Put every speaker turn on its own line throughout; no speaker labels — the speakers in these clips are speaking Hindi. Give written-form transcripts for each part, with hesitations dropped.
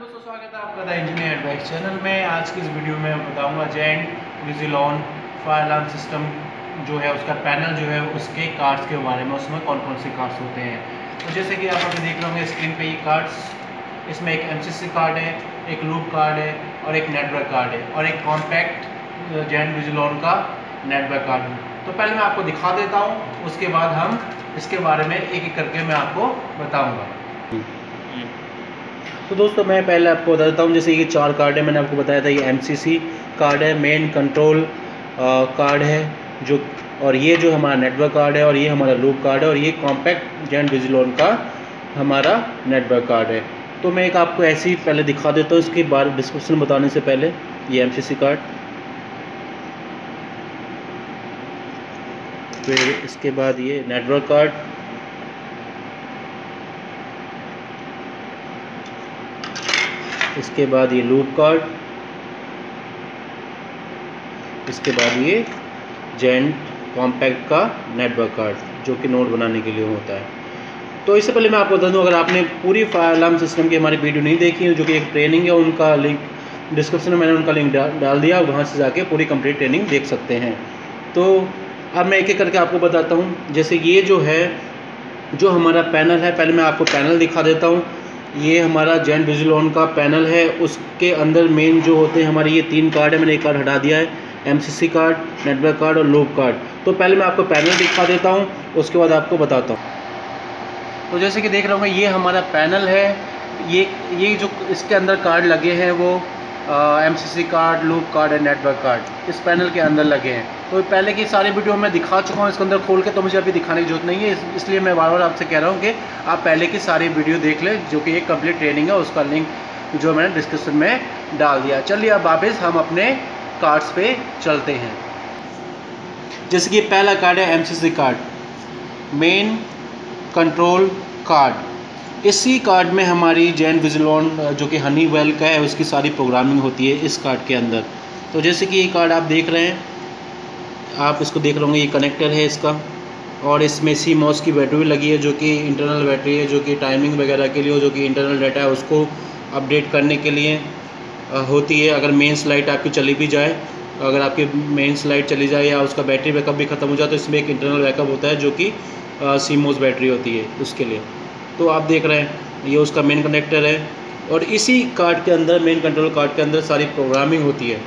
दोस्तों, स्वागत है आपका द इंजीनियर एडवाइस चैनल में। आज की इस वीडियो में मैं बताऊंगा जेंट विजिलॉन फायर अलार्म सिस्टम जो है उसका पैनल जो है उसके कार्ड्स के बारे में, उसमें कौन कौन से कार्ड्स होते हैं। तो जैसे कि आप अभी देख रहे होंगे स्क्रीन पे ये कार्ड्स, इसमें एक MCC कार्ड है, एक लूप कार्ड है और एक नेटवर्क कार्ड है और एक कॉम्पैक्ट जेंट विजिलॉन का नेटवर्क कार्ड है। तो पहले मैं आपको दिखा देता हूँ, उसके बाद हम इसके बारे में एक एक करके मैं आपको बताऊँगा। तो दोस्तों मैं पहले आपको बता देता हूँ, जैसे ये 4 कार्ड है, मैंने आपको बताया था ये MCC कार्ड है, मेन कंट्रोल कार्ड है जो, और ये जो हमारा नेटवर्क कार्ड है, और ये हमारा लूप कार्ड है, और ये कॉम्पैक्ट जेंट विजिलॉन का हमारा नेटवर्क कार्ड है। तो मैं एक आपको ऐसे ही पहले दिखा देता हूँ, इसके बारे डिस्क्रिप्शन बताने से पहले। ये MCC कार्ड, फिर इसके बाद ये नेटवर्क कार्ड, इसके बाद ये लूप कार्ड, इसके बाद ये जेंट कॉम्पैक्ट का नेटवर्क कार्ड जो कि नोट बनाने के लिए होता है। तो इससे पहले मैं आपको बता दूं, अगर आपने पूरी फायर अलार्म सिस्टम की हमारी वीडियो नहीं देखी है, जो कि एक ट्रेनिंग है, उनका लिंक डिस्क्रिप्शन में मैंने उनका लिंक डाल दिया, वहाँ से जाके पूरी कंप्लीट ट्रेनिंग देख सकते हैं। तो अब मैं एक एक करके आपको बताता हूँ। जैसे ये जो है, जो हमारा पैनल है, पहले मैं आपको पैनल दिखा देता हूँ। ये हमारा जेंट विजिलॉन का पैनल है, उसके अंदर मेन जो होते हैं हमारे ये 3 कार्ड है, मैंने एक कार्ड हटा दिया है, MCC कार्ड, नेटवर्क कार्ड और लूप कार्ड। तो पहले मैं आपको पैनल दिखा देता हूँ, उसके बाद आपको बताता हूँ। तो जैसे कि देख रहे होंगे ये हमारा पैनल है, ये जो इसके अंदर कार्ड लगे हैं वो MCC कार्ड, लूप कार्ड और नेटवर्क कार्ड इस पैनल के अंदर लगे हैं। तो पहले की सारी वीडियो मैं दिखा चुका हूँ इसके अंदर खोल के, तो मुझे अभी दिखाने की जरूरत नहीं है, इसलिए मैं बार बार आपसे कह रहा हूँ कि आप पहले की सारी वीडियो देख लें, जो कि एक कंप्लीट ट्रेनिंग है, उसका लिंक जो मैंने डिस्क्रिप्शन में डाल दिया। चलिए अब वापस हम अपने कार्ड्स पे चलते हैं। जैसे कि पहला कार्ड है MCC card, main control card. इसी कार्ड में हमारी जेंट विजिलॉन जो कि हनीवेल का है उसकी सारी प्रोग्रामिंग होती है इस कार्ड के अंदर। तो जैसे कि ये कार्ड आप देख रहे हैं, आप इसको देख रहे होंगे, ये कनेक्टर है इसका, और इसमें CMOS की बैटरी लगी है, जो कि इंटरनल बैटरी है, जो कि टाइमिंग वगैरह के लिए, जो कि इंटरनल डाटा है उसको अपडेट करने के लिए होती है। अगर मेंस लाइट आपकी चली भी जाए, अगर आपकी मेंस लाइट चली जाए या उसका बैटरी बैकअप भी ख़त्म हो जाए, तो इसमें एक इंटरनल बैकअप होता है जो कि CMOS बैटरी होती है उसके लिए। तो आप देख रहे हैं ये उसका मेन कनेक्टर है, और इसी कार्ड के अंदर, मेन कंट्रोल कार्ड के अंदर सारी प्रोग्रामिंग होती है।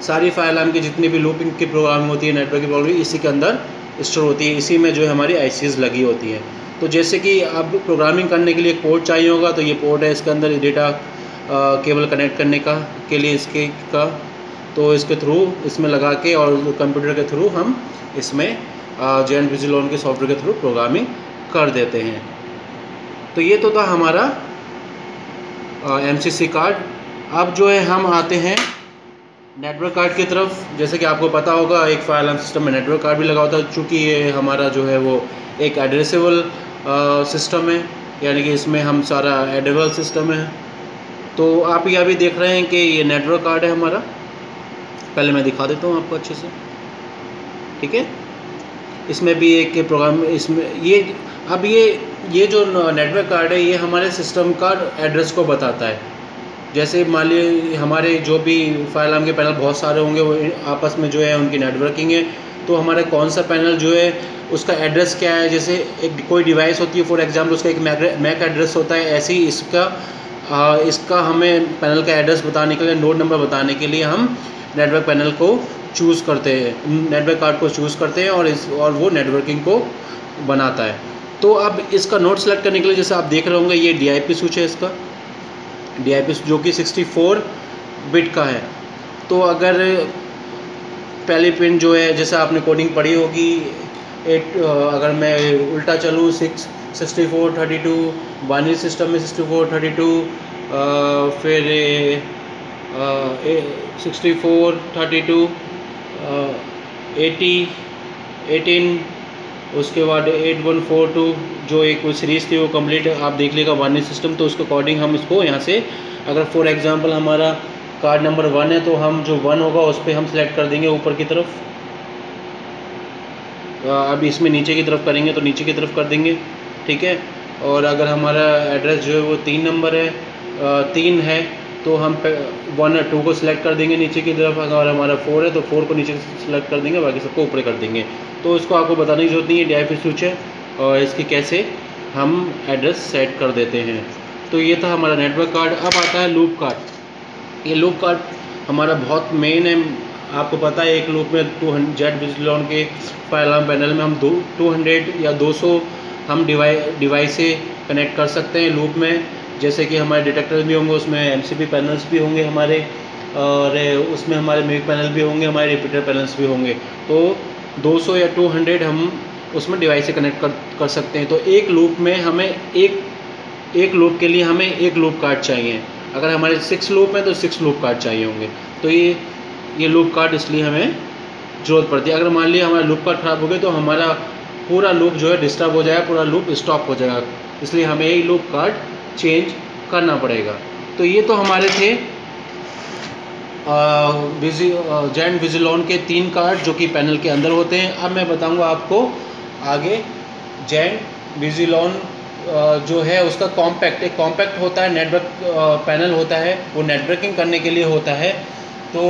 सारी फायर अलार्म की जितनी भी लूपिंग की प्रोग्रामिंग होती है, नेटवर्क की प्रोग्रामिंग इसी के अंदर स्टोर होती है, इसी में जो है हमारी ICs लगी होती है। तो जैसे कि अब प्रोग्रामिंग करने के लिए एक पोर्ट चाहिए होगा, तो ये पोर्ट है, इसके अंदर डेटा केबल कनेक्ट करने का के लिए इसके का, तो इसके थ्रू इसमें लगा के और कंप्यूटर के थ्रू हम इसमें जेंट विजिलॉन के सॉफ्टवेयर के थ्रू प्रोग्रामिंग कर देते हैं। तो ये तो था हमारा MCC कार्ड। अब जो है हम आते हैं नेटवर्क कार्ड की तरफ। जैसे कि आपको पता होगा, एक फायर अलार्म सिस्टम में नेटवर्क कार्ड भी लगा होता है, चूँकि ये हमारा जो है वो एक एड्रेसेबल सिस्टम है, यानी कि इसमें हम सारा एड्रेसेबल सिस्टम है। तो आप यह भी देख रहे हैं कि ये नेटवर्क कार्ड है हमारा। पहले मैं दिखा देता हूँ आपको अच्छे से, ठीक है। इसमें भी एक प्रोग्राम, इसमें ये अब ये जो नेटवर्क कार्ड है, ये हमारे सिस्टम का एड्रेस को बताता है। जैसे मान लीजिए हमारे जो भी फायर अलार्म के पैनल बहुत सारे होंगे, वो आपस में जो है उनकी नेटवर्किंग है, तो हमारे कौन सा पैनल जो है उसका एड्रेस क्या है। जैसे एक कोई डिवाइस होती है, फॉर एग्जांपल उसका एक मैक एड्रेस होता है, ऐसे ही इसका हमें पैनल का एड्रेस बताने के लिए, नोड नंबर बताने के लिए हम नेटवर्क पैनल को चूज़ करते हैं, नेटवर्क कार्ड को चूज़ करते हैं, और वो नेटवर्किंग को बनाता है। तो अब इसका नोड सेलेक्ट करने के लिए, जैसे आप देख रहे होंगे, ये DIP स्विच है, इसका DIP जो कि 64 बिट का है। तो अगर पहली पिन जो है, जैसे आपने कोडिंग पढ़ी होगी, अगर मैं उल्टा चलूँ 6432, बाइनरी सिस्टम में 6432, फिर 6432, 18, उसके बाद 8142, जो एक सीरीज़ थी वो कंप्लीट आप देख लेगा बाइनरी सिस्टम। तो उसके अकॉर्डिंग हम इसको यहाँ से, अगर फॉर एग्जांपल हमारा कार्ड नंबर 1 है, तो हम जो 1 होगा उस पर हम सेलेक्ट कर देंगे ऊपर की तरफ। अब इसमें नीचे की तरफ करेंगे तो नीचे की तरफ कर देंगे, ठीक है। और अगर हमारा एड्रेस जो है वो 3 नंबर है, 3 है तो हम 1 और 2 को सिलेक्ट कर देंगे नीचे की तरफ। अगर हमारा 4 है तो 4 को नीचे सिलेक्ट कर देंगे, बाकी सबको ऊपर कर देंगे। तो इसको आपको बताने की जरूरत नहीं है, DIP स्विच है और इसकी कैसे हम एड्रेस सेट कर देते हैं। तो ये था हमारा नेटवर्क कार्ड। अब आता है लूप कार्ड। ये लूप कार्ड हमारा बहुत मेन है। आपको पता है एक लूप में 200 जेट विजिलॉन के फायर अलार्म पैनल में हम 200 या 200 हम डिवाइस से कनेक्ट कर सकते हैं लूप में। जैसे कि हमारे डिटेक्टर भी होंगे, उसमें MCP पैनल्स भी होंगे हमारे, और उसमें हमारे मिक पैनल भी होंगे, हमारे रिपीटर पैनल्स भी होंगे। तो 200 या 200 हम उसमें डिवाइस से कनेक्ट कर सकते हैं। तो एक लूप में हमें एक लूप के लिए हमें एक लूप कार्ड चाहिए। अगर हमारे 6 लूप हैं तो 6 लूप कार्ड चाहिए होंगे। तो ये लूप कार्ड इसलिए हमें ज़रूरत पड़ती है। अगर मान लिया हमारा लूप कार्ड ख़राब हो गया तो हमारा पूरा लूप जो है डिस्टर्ब हो जाएगा, पूरा लूप स्टॉप हो जाएगा, इसलिए हमें ये लूप कार्ड चेंज करना पड़ेगा। तो ये तो हमारे थे जेट विजिलॉन के 3 कार्ड जो कि पैनल के अंदर होते हैं। अब मैं बताऊंगा आपको आगे जेट विजिलॉन जो है उसका कॉम्पैक्ट, एक कॉम्पैक्ट होता है, नेटवर्क पैनल होता है, वो नेटवर्किंग करने के लिए होता है। तो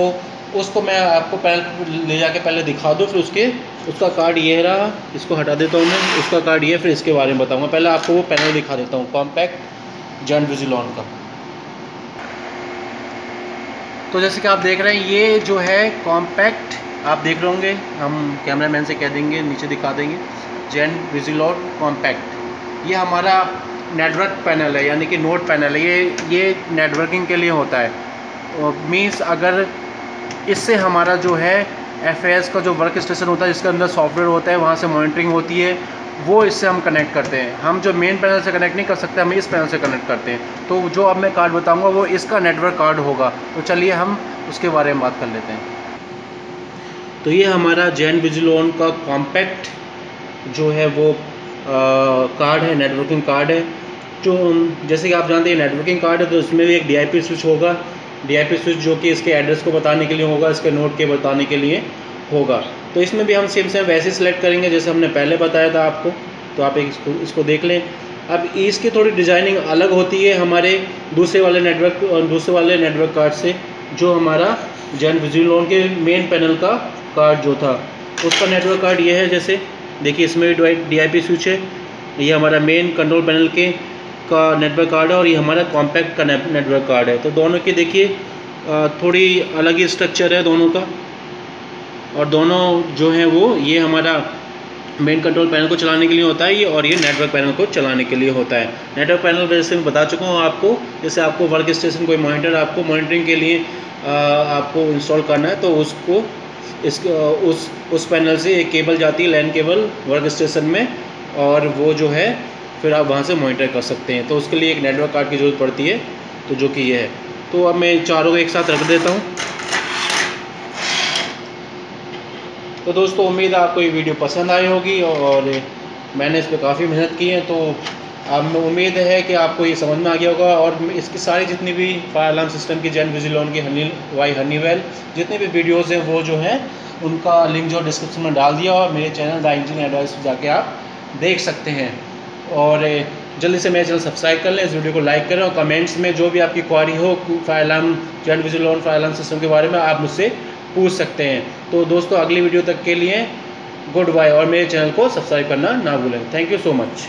उसको मैं आपको पहले ले जाके पहले दिखा दूँ, फिर उसका कार्ड ये रहा, इसको हटा देता हूँ मैं, उसका कार्ड ये, फिर इसके बारे में बताऊँगा। पहले आपको वो पैनल दिखा देता हूँ कॉम्पैक्ट जेट विजिलॉन का। तो जैसे कि आप देख रहे हैं ये जो है कॉम्पैक्ट, आप देख रहे होंगे, हम कैमरामैन से कह देंगे नीचे दिखा देंगे, जेट विजिलॉन कॉम्पैक्ट। ये हमारा नेटवर्क पैनल है, यानी कि नोड पैनल है। ये नेटवर्किंग के लिए होता है। मीन्स अगर इससे हमारा जो है FAS का जो वर्क स्टेशन होता है, जिसके अंदर सॉफ्टवेयर होता है, वहाँ से मॉनिटरिंग होती है, वो इससे हम कनेक्ट करते हैं। हम जो मेन पैनल से कनेक्ट नहीं कर सकते, हम इस पैनल से कनेक्ट करते हैं। तो जो अब मैं कार्ड बताऊंगा वो इसका नेटवर्क कार्ड होगा। तो चलिए हम उसके बारे में बात कर लेते हैं। तो ये हमारा जेट विजिलॉन का कॉम्पैक्ट जो है वो कार्ड है, नेटवर्किंग कार्ड है। जो जैसे कि आप जानते हैं नेटवर्किंग कार्ड है, तो इसमें भी एक DIP स्विच होगा। DIP स्विच जो कि इसके एड्रेस को बताने के लिए होगा, इसके नोड के बताने के लिए होगा। तो इसमें भी हम सेम वैसे सिलेक्ट करेंगे जैसे हमने पहले बताया था आपको। तो आप इसको देख लें। अब इसकी थोड़ी डिज़ाइनिंग अलग होती है हमारे दूसरे वाले नेटवर्क कार्ड से। जो हमारा जेट विजिलॉन के मेन पैनल का कार्ड जो था, उसका नेटवर्क कार्ड ये है। जैसे देखिए इसमें DIP स्विच है, ये हमारा मेन कंट्रोल पैनल का नेटवर्क कार्ड है, और ये हमारा कॉम्पैक्ट का नेटवर्क कार्ड है। तो दोनों की देखिए थोड़ी अलग ही स्ट्रक्चर है दोनों का, और दोनों जो है वो ये हमारा मेन कंट्रोल पैनल को चलाने के लिए होता है ये, और ये नेटवर्क पैनल को चलाने के लिए होता है। नेटवर्क पैनल जैसे मैं बता चुका हूँ आपको, जैसे आपको वर्क स्टेशन कोई मॉनिटर आपको मॉनिटरिंग के लिए आपको इंस्टॉल करना है, तो उसको उस पैनल से एक केबल जाती है, लैन केबल वर्क स्टेशन में, और वो जो है फिर आप वहाँ से मॉनिटर कर सकते हैं। तो उसके लिए एक नेटवर्क कार्ड की ज़रूरत पड़ती है, तो जो कि ये है। तो अब मैं चारों को एक साथ रख देता हूँ। तो दोस्तों उम्मीद है आपको ये वीडियो पसंद आई होगी, और मैंने इस पर काफ़ी मेहनत की है। तो अब उम्मीद है कि आपको ये समझ में आ गया होगा। और इसकी सारी जितनी भी फायर अलार्म सिस्टम की जेट विजिलॉन की हनीवेल जितने भी वीडियोज़ हैं वो जो हैं उनका लिंक जो डिस्क्रिप्शन में डाल दिया, और मेरे चैनल द इंजीनियर एडवाइस पर जाके आप देख सकते हैं। और जल्दी से मेरे चैनल सब्सक्राइब कर लें, इस वीडियो को लाइक करें, और कमेंट्स में जो भी आपकी क्वारी हो fire alarm Jet Vigilon fire alarm system के बारे में आप मुझसे पूछ सकते हैं। तो दोस्तों अगली वीडियो तक के लिए गुड बाय, और मेरे चैनल को सब्सक्राइब करना ना भूलें। Thank you so much.